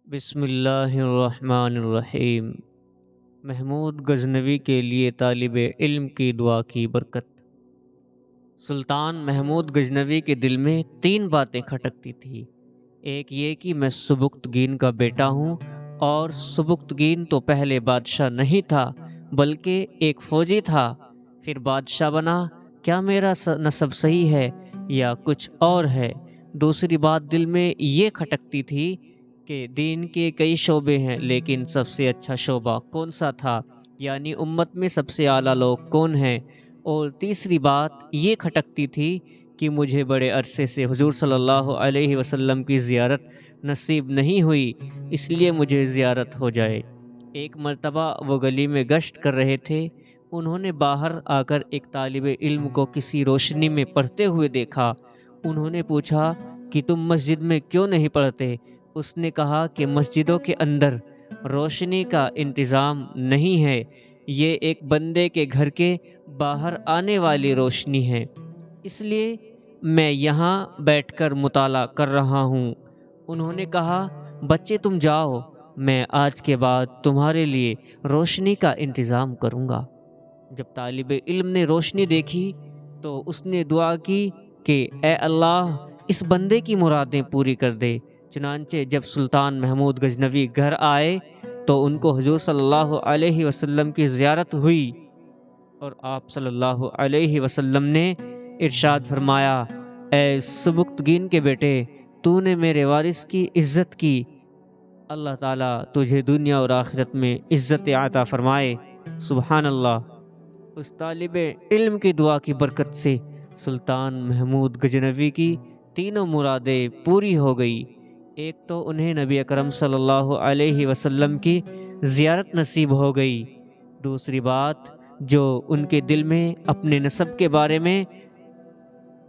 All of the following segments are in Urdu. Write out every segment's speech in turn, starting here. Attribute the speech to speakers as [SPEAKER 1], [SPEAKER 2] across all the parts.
[SPEAKER 1] بسم اللہ الرحمن الرحیم۔ محمود غزنوی کے لیے طالب علم کی دعا کی برکت۔ سلطان محمود غزنوی کے دل میں تین باتیں کھٹکتی تھیں۔ ایک یہ کہ میں سبکتگین کا بیٹا ہوں، اور سبکتگین تو پہلے بادشاہ نہیں تھا بلکہ ایک فوجی تھا، پھر بادشاہ بنا۔ کیا میرا نسب صحیح ہے یا کچھ اور ہے؟ دوسری بات دل میں یہ کھٹکتی تھی کہ دین کے کئی شعبے ہیں، لیکن سب سے اچھا شعبہ کون سا تھا، یعنی امت میں سب سے اعلیٰ لوگ کون ہیں؟ اور تیسری بات یہ کھٹکتی تھی کہ مجھے بڑے عرصے سے حضور صلی اللہ علیہ وسلم کی زیارت نصیب نہیں ہوئی، اس لیے مجھے زیارت ہو جائے۔ ایک مرتبہ وہ گلی میں گشت کر رہے تھے، انہوں نے باہر آ کر ایک طالب علم کو کسی روشنی میں پڑھتے ہوئے دیکھا۔ انہوں نے پوچھا کہ تم مسجد میں کیوں نہیں پڑھتے؟ اس نے کہا کہ مسجدوں کے اندر روشنی کا انتظام نہیں ہے، یہ ایک بندے کے گھر کے باہر آنے والی روشنی ہے، اس لیے میں یہاں بیٹھ کر مطالعہ کر رہا ہوں۔ انہوں نے کہا، بچے تم جاؤ، میں آج کے بعد تمہارے لیے روشنی کا انتظام کروں گا۔ جب طالب علم نے روشنی دیکھی تو اس نے دعا کی کہ اے اللہ، اس بندے کی مرادیں پوری کر دے۔ چنانچہ جب سلطان محمود غزنوی گھر آئے تو ان کو حضور صلی اللہ علیہ وسلم کی زیارت ہوئی، اور آپ صلی اللہ علیہ وسلم نے ارشاد فرمایا، اے سبکتگین کے بیٹے، تو نے میرے وارث کی عزت کی، اللہ تعالیٰ تجھے دنیا اور آخرت میں عزت عطا فرمائے۔ سبحان اللہ۔ اس طالب علم کی دعا کی برکت سے سلطان محمود غزنوی کی تینوں مرادیں پوری ہو گئی۔ ایک تو انہیں نبی اکرم صلی اللہ علیہ وسلم کی زیارت نصیب ہو گئی، دوسری بات جو ان کے دل میں اپنے نسب کے بارے میں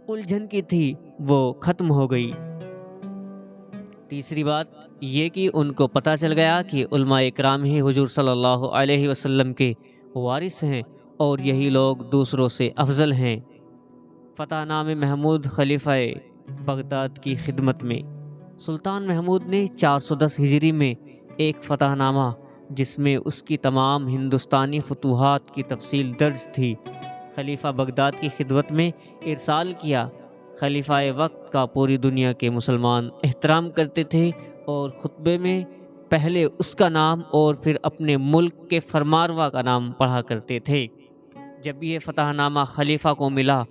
[SPEAKER 1] الجھن کی تھی وہ ختم ہو گئی، تیسری بات یہ کہ ان کو پتہ چل گیا کہ علماء اکرام ہی حضور صلی اللہ علیہ وسلم کے وارث ہیں، اور یہی لوگ دوسروں سے افضل ہیں۔ فتح نامہ محمود خلیفہ بغداد کی خدمت میں سلطان محمود نے 410 ہجری میں ایک فتح نامہ، جس میں اس کی تمام ہندوستانی فتوحات کی تفصیل درج تھی، خلیفہ بغداد کی خدمت میں ارسال کیا۔ خلیفہ وقت کا پوری دنیا کے مسلمان احترام کرتے تھے، اور خطبے میں پہلے اس کا نام اور پھر اپنے ملک کے فرمانروا کا نام پڑھا کرتے تھے۔ جب یہ فتح نامہ خلیفہ کو ملا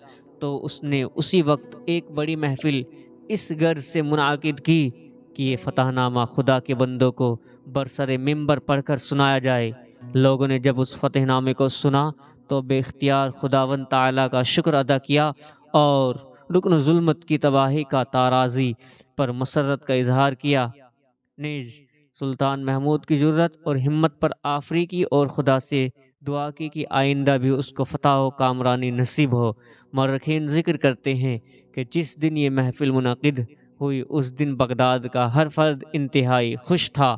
[SPEAKER 1] تو اس نے اسی وقت ایک بڑی محفل اس غرض سے منعقد کی کہ یہ فتح نامہ خدا کے بندوں کو برسر منبر پڑھ کر سنایا جائے۔ لوگوں نے جب اس فتح نامے کو سنا تو بے اختیار خداوند تعالیٰ کا شکر ادا کیا، اور رکن ظلمت کی تباہی کا تارازی پر مسرت کا اظہار کیا۔ نیز سلطان محمود کی جرأت اور ہمت پر آفری کی اور خدا سے دعا کی کہ آئندہ بھی اس کو فتح و کامرانی نصیب ہو۔ مورخین ذکر کرتے ہیں کہ جس دن یہ محفل منعقد ہوئی اس دن بغداد کا ہر فرد انتہائی خوش تھا،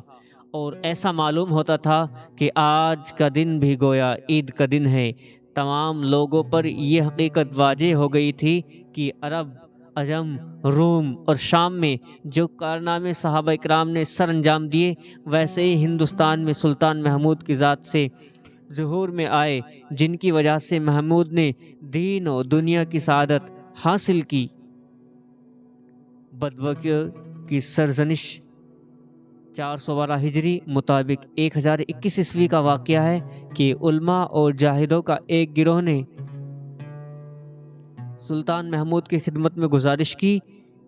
[SPEAKER 1] اور ایسا معلوم ہوتا تھا کہ آج کا دن بھی گویا عید کا دن ہے۔ تمام لوگوں پر یہ حقیقت واضح ہو گئی تھی کہ عرب، عجم، روم اور شام میں جو کارنامے صحابہ اکرام نے سر انجام دیے، ویسے ہی ہندوستان میں سلطان محمود کی ذات سے ظہور میں آئے، جن کی وجہ سے محمود نے دین و دنیا کی سعادت حاصل کی۔ بدوقیوں کی سرزنش 412 ہجری مطابق 1021 عیسوی کا واقعہ ہے کہ علماء اور جاہدوں کا ایک گروہ نے سلطان محمود کی خدمت میں گزارش کی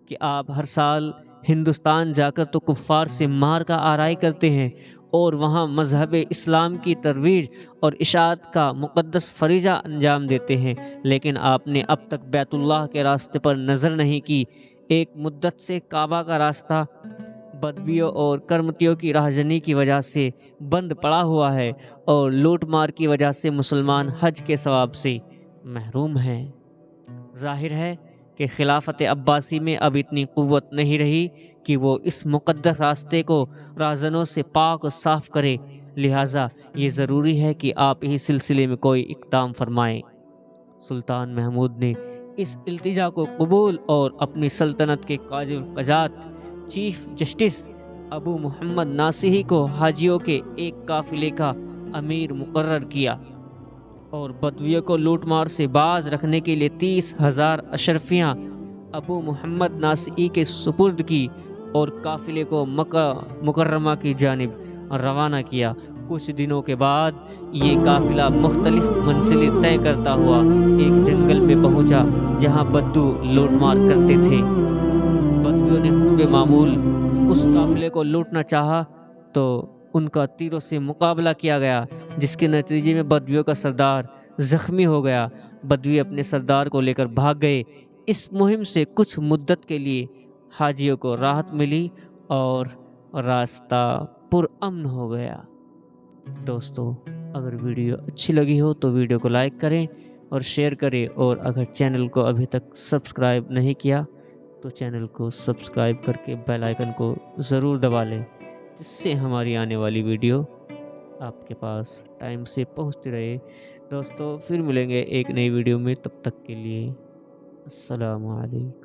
[SPEAKER 1] کہ آپ ہر سال ہندوستان جا کر تو کفار سے مار کا آرائی کرتے ہیں اور وہاں مذہب اسلام کی ترویج اور اشاعت کا مقدس فریضہ انجام دیتے ہیں، لیکن آپ نے اب تک بیت اللہ کے راستے پر نظر نہیں کی۔ ایک مدت سے کعبہ کا راستہ بدویوں اور کرمتیوں کی راہزنی کی وجہ سے بند پڑا ہوا ہے، اور لوٹ مار کی وجہ سے مسلمان حج کے ثواب سے محروم ہیں۔ ظاہر ہے کہ خلافت عباسی میں اب اتنی قوت نہیں رہی کہ وہ اس مقدس راستے کو راہزنوں سے پاک و صاف کرے، لہٰذا یہ ضروری ہے کہ آپ اس سلسلے میں کوئی اقدام فرمائیں۔ سلطان محمود نے اس التجا کو قبول اور اپنی سلطنت کے قاضی القضات چیف جسٹس ابو محمد ناصحی کو حاجیوں کے ایک قافلے کا امیر مقرر کیا اور بدویوں کو لوٹ مار سے باز رکھنے کے لیے 30,000 اشرفیاں ابو محمد ناصحی کے سپرد کی اور قافلے کو مکہ مکرمہ کی جانب روانہ کیا۔ کچھ دنوں کے بعد یہ قافلہ مختلف منزلیں طے کرتا ہوا ایک جنگل میں پہنچا جہاں بدو لوٹ مار کرتے تھے۔ بدویوں نے حسب معمول اس قافلے کو لوٹنا چاہا تو ان کا تیروں سے مقابلہ کیا گیا، جس کے نتیجے میں بدویوں کا سردار زخمی ہو گیا۔ بدوی اپنے سردار کو لے کر بھاگ گئے۔ اس مہم سے کچھ مدت کے لیے حاجیوں کو راحت ملی اور راستہ پرامن ہو گیا۔ دوستو، اگر ویڈیو اچھی لگی ہو تو ویڈیو کو لائک کریں اور شیئر کریں، اور اگر چینل کو ابھی تک سبسکرائب نہیں کیا تو چینل کو سبسکرائب کر کے بیل آئیکن کو ضرور دبا لیں، جس سے ہماری آنے والی ویڈیو آپ کے پاس ٹائم سے پہنچتی رہے۔ دوستو، پھر ملیں گے ایک نئی ویڈیو میں، تب تک کے لیے السلام علیکم۔